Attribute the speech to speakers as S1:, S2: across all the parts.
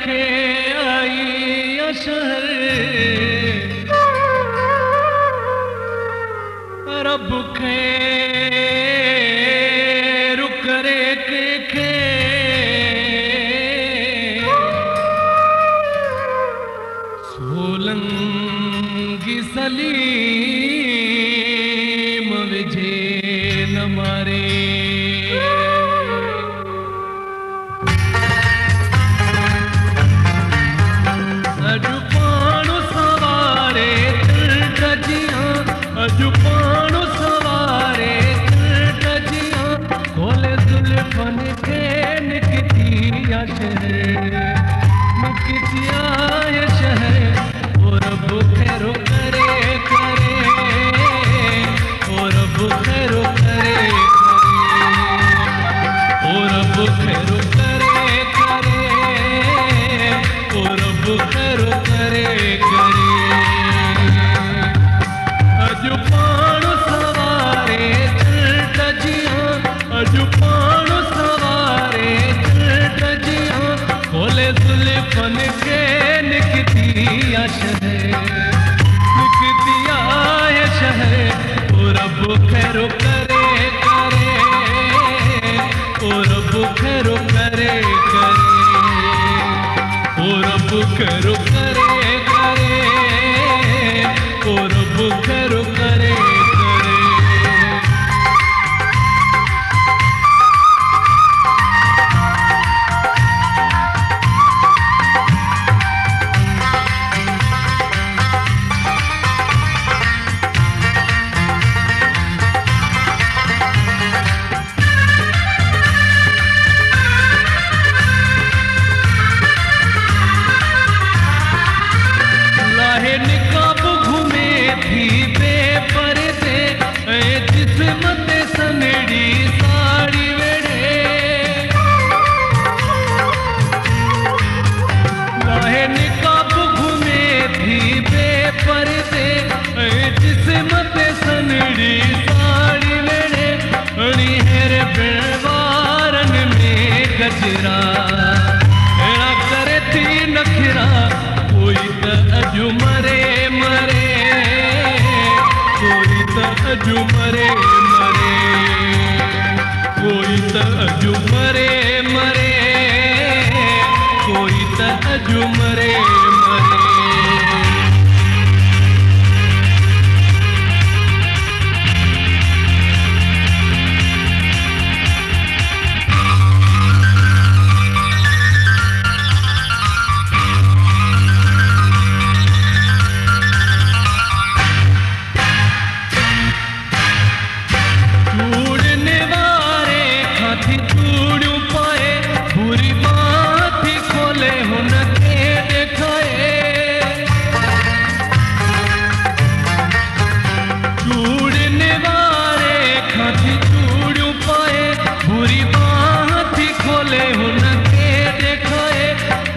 S1: खे आई शहर रब खे रुकरे के सोलंगी सलीम विझे न मारे अजु पाणु सवारे टजियां अजु पाणु सवारे टजियां खोले जुल्फन के निकती शहर निकती शहर और बुखेरो करे करे और बुखेरो करे और बुखेरो करे करे और बुखेरो करे करे अजु पाणु सवारे टजियां अजु पाणु सवारे टजियां खोले जुल्फन के निकती शहर निकती शहर और बुखेरो करे करे और बुखेरो करे करे और बुखेरो करे करे और बुखेरो करे करे निकाब घूमे थी बेपर्दे जिस्मत सनड़ी साड़ी वेड़े लाहे निकाब घूमे थी बेपर्दे जिस्मत सनड़ी साड़ी वेड़े अणी हेर बेवारन में गजरा एड़ा करे थी नखरा कोई त अजु मरे मरे कोई त अजु मरे मरे कोई त अजु मरे मरे कोई त अजु मरे मरे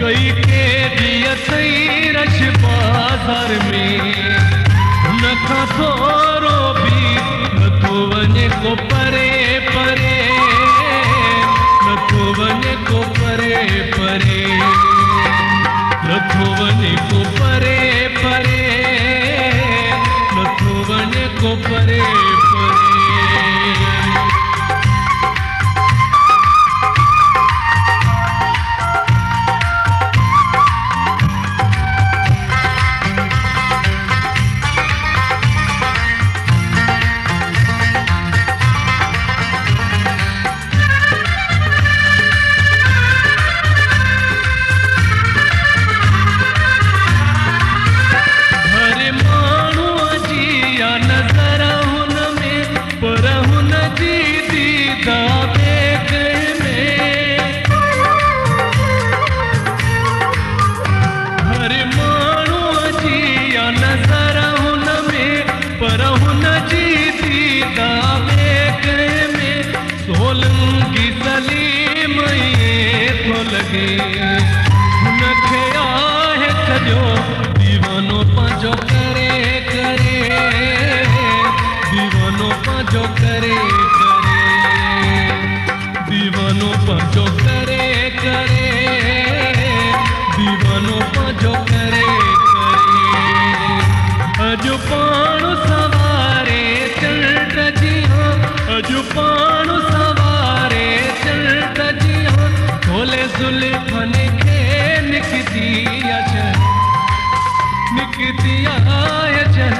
S1: कई के दिया सही रश बाजार में न खा थोरो भी न तो वने को परे परे न तो वने को परे परे न तो वने को परे परे न तो वने को परे परे दीवानो पांचो करे करे दीवानो पांचो करे करे दीवानो पांचो करे करे मनो पजो करे अजु पाणु सवारे चल तजिया अजु पाणु सवारे चल तजिया खोले जुल्फन के निकती अचर निकती आय चल